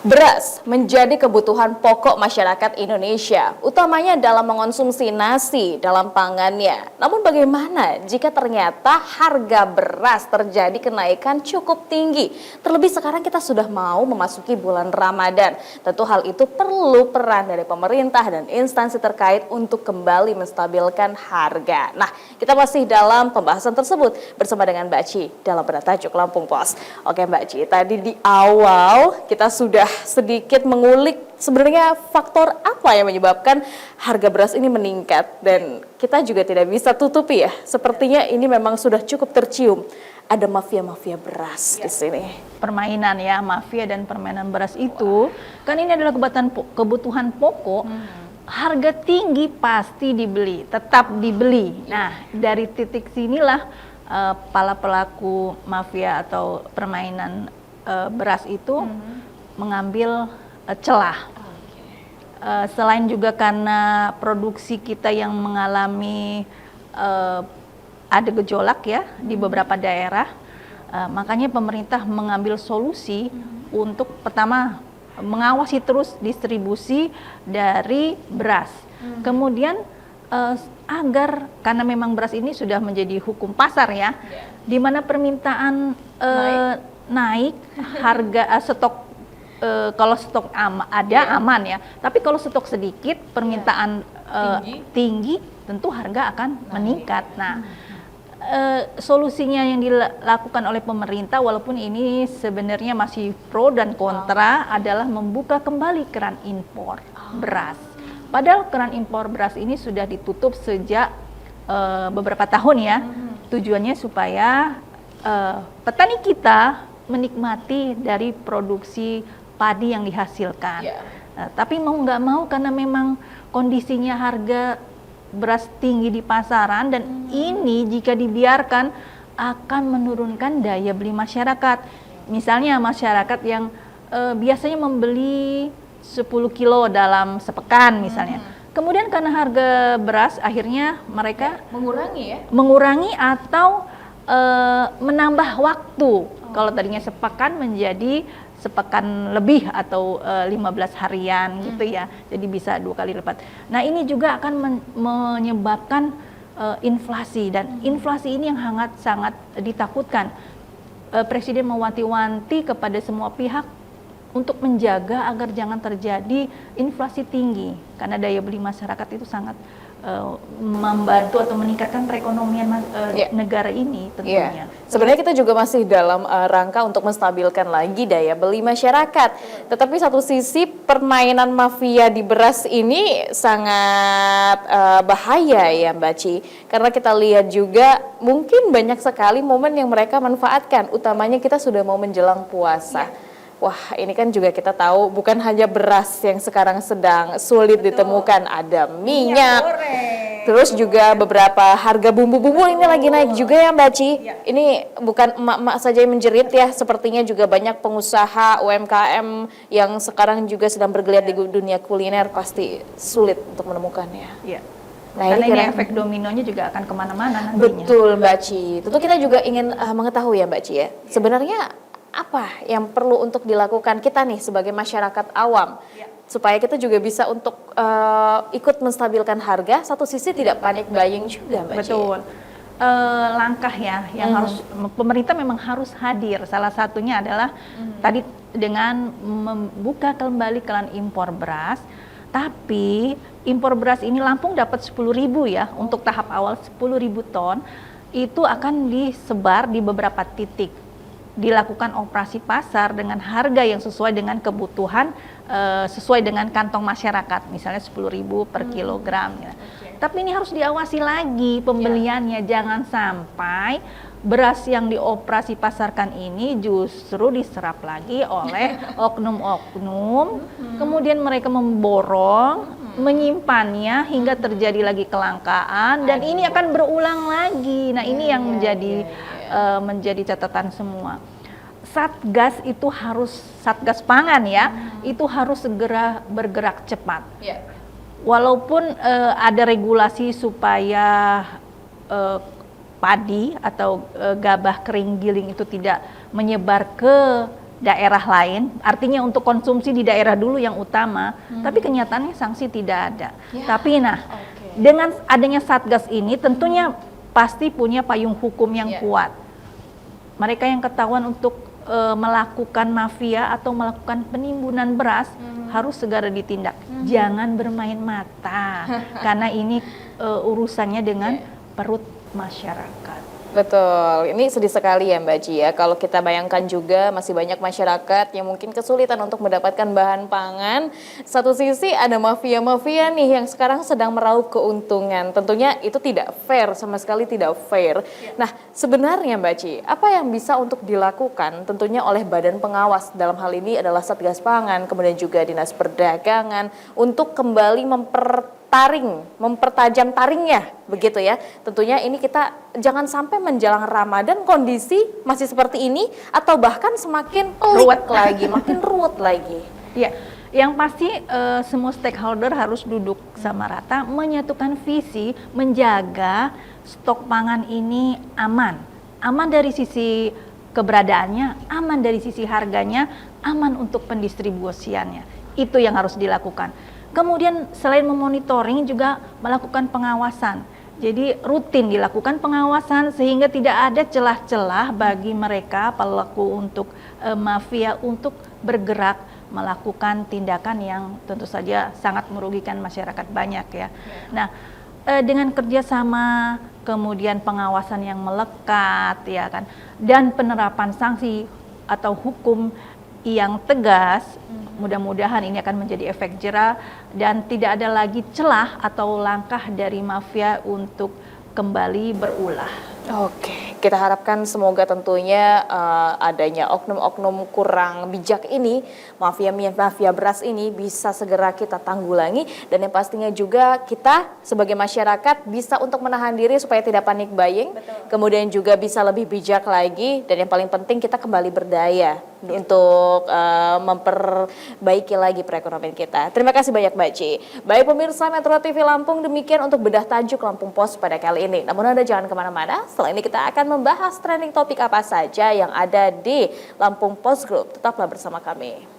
Beras menjadi kebutuhan pokok masyarakat Indonesia, utamanya dalam mengonsumsi nasi dalam pangannya. Namun bagaimana jika ternyata harga beras terjadi kenaikan cukup tinggi? Terlebih sekarang kita sudah mau memasuki bulan Ramadan. Tentu hal itu perlu peran dari pemerintah dan instansi terkait untuk kembali menstabilkan harga. Nah, kita masih dalam pembahasan tersebut bersama dengan Mbak Ci dalam Bertajuk Lampung Pos. Oke Mbak Ci, tadi di awal kita sudah sedikit mengulik sebenarnya faktor apa yang menyebabkan harga beras ini meningkat, dan kita juga tidak bisa tutupi ya, sepertinya ini memang sudah cukup tercium ada mafia-mafia beras di sini. Permainan ya, mafia dan permainan beras itu kan ini adalah kebutuhan pokok. Harga tinggi pasti dibeli, tetap dibeli. Nah, dari titik sinilah para pelaku mafia atau permainan beras itu mengambil celah. Selain juga karena produksi kita yang mengalami ada gejolak ya di beberapa daerah, makanya pemerintah mengambil solusi untuk pertama mengawasi terus distribusi dari beras. Kemudian agar karena memang beras ini sudah menjadi hukum pasar ya, di mana permintaan naik harga stok. Kalau stok ada aman ya, tapi kalau stok sedikit permintaan tinggi tentu harga akan meningkat. Nah, solusinya yang dilakukan oleh pemerintah walaupun ini sebenarnya masih pro dan kontra adalah membuka kembali keran impor beras. Padahal keran impor beras ini sudah ditutup sejak beberapa tahun ya. Tujuannya supaya petani kita menikmati dari produksi padi yang dihasilkan. Tapi mau nggak mau karena memang kondisinya harga beras tinggi di pasaran, dan ini jika dibiarkan akan menurunkan daya beli masyarakat. Misalnya masyarakat yang biasanya membeli 10 kilo dalam sepekan misalnya. Kemudian karena harga beras akhirnya mereka mengurangi atau menambah waktu. Kalau tadinya sepekan menjadi sepekan lebih atau 15 harian gitu ya, jadi bisa 2 kali lipat. Nah, ini juga akan menyebabkan inflasi, dan inflasi ini yang sangat ditakutkan. Presiden mewanti-wanti kepada semua pihak untuk menjaga agar jangan terjadi inflasi tinggi, karena daya beli masyarakat itu sangat membantu atau meningkatkan perekonomian negara ini tentunya. Sebenarnya kita juga masih dalam rangka untuk menstabilkan lagi daya beli masyarakat. Tetapi satu sisi permainan mafia di beras ini sangat bahaya ya Mbak Ci. Karena kita lihat juga mungkin banyak sekali momen yang mereka manfaatkan, utamanya kita sudah mau menjelang puasa. Wah, ini kan juga kita tahu bukan hanya beras yang sekarang sedang sulit ditemukan, ada minyak, terus juga beberapa harga bumbu-bumbu ini lagi naik juga ya Mbak Ci. Ini bukan emak-emak saja yang menjerit ya, sepertinya juga banyak pengusaha UMKM yang sekarang juga sedang bergeliat di dunia kuliner, pasti sulit untuk menemukannya. Nah, karena ini efek dominonya juga akan kemana-mana nantinya. Betul Mbak Ci. Tentu kita juga ingin mengetahui ya Mbak Ci ya, sebenarnya apa yang perlu untuk dilakukan kita nih sebagai masyarakat awam supaya kita juga bisa untuk ikut menstabilkan harga, satu sisi tidak panik buying juga Mbak Ci. Betul. Langkah ya yang harus pemerintah memang harus hadir. Salah satunya adalah tadi dengan membuka kembali keran impor beras. Tapi impor beras ini Lampung dapat 10.000 ya untuk tahap awal 10.000 ton, itu akan disebar di beberapa titik. Dilakukan operasi pasar dengan harga yang sesuai dengan kebutuhan, sesuai dengan kantong masyarakat, misalnya 10.000 per kilogram. Ya. Tapi ini harus diawasi lagi pembeliannya, jangan sampai beras yang dioperasi pasarkan ini justru diserap lagi oleh oknum-oknum, kemudian mereka memborong, menyimpannya hingga terjadi lagi kelangkaan, dan ini akan berulang lagi. Nah, ini yang menjadi catatan semua. Satgas itu harus, Satgas Pangan ya, itu harus segera bergerak cepat. Walaupun ada regulasi supaya padi atau gabah kering giling itu tidak menyebar ke daerah lain, artinya untuk konsumsi di daerah dulu yang utama, tapi kenyataannya sanksi tidak ada. Tapi dengan adanya Satgas ini tentunya pasti punya payung hukum yang kuat. Mereka yang ketahuan untuk melakukan mafia atau melakukan penimbunan beras harus segera ditindak. Jangan bermain mata, karena ini urusannya dengan perut masyarakat. Betul, ini sedih sekali ya Mbak Ji ya, kalau kita bayangkan juga masih banyak masyarakat yang mungkin kesulitan untuk mendapatkan bahan pangan. Satu sisi ada mafia-mafia nih yang sekarang sedang meraup keuntungan, tentunya itu tidak fair, sama sekali tidak fair. Nah sebenarnya Mbak Ji, apa yang bisa untuk dilakukan tentunya oleh badan pengawas, dalam hal ini adalah Satgas Pangan, kemudian juga Dinas Perdagangan, untuk kembali mempertajam taringnya begitu ya. Tentunya ini kita jangan sampai menjelang Ramadan kondisi masih seperti ini atau bahkan semakin ruwet lagi, makin ruwet lagi. Ya, yang pasti semua stakeholder harus duduk sama rata, menyatukan visi, menjaga stok pangan ini aman. Aman dari sisi keberadaannya, aman dari sisi harganya, aman untuk pendistribusiannya. Itu yang harus dilakukan. Kemudian selain memonitoring juga melakukan pengawasan. Jadi rutin dilakukan pengawasan sehingga tidak ada celah-celah bagi mereka pelaku untuk mafia untuk bergerak melakukan tindakan yang tentu saja sangat merugikan masyarakat banyak ya. Nah, dengan kerjasama kemudian pengawasan yang melekat ya kan, dan penerapan sanksi atau hukum yang tegas, mudah-mudahan ini akan menjadi efek jera dan tidak ada lagi celah atau langkah dari mafia untuk kembali berulah. Oke, kita harapkan semoga tentunya adanya oknum-oknum kurang bijak ini, mafia beras ini bisa segera kita tanggulangi, dan yang pastinya juga kita sebagai masyarakat bisa untuk menahan diri supaya tidak panik buying, kemudian juga bisa lebih bijak lagi, dan yang paling penting kita kembali berdaya untuk memperbaiki lagi perekonomian kita. Terima kasih banyak Mbak Ci. Baik pemirsa Metro TV Lampung, demikian untuk bedah tajuk Lampung Pos pada kali ini. Namun Anda jangan kemana-mana, setelah ini kita akan membahas trending topik apa saja yang ada di Lampung Post Group. Tetaplah bersama kami.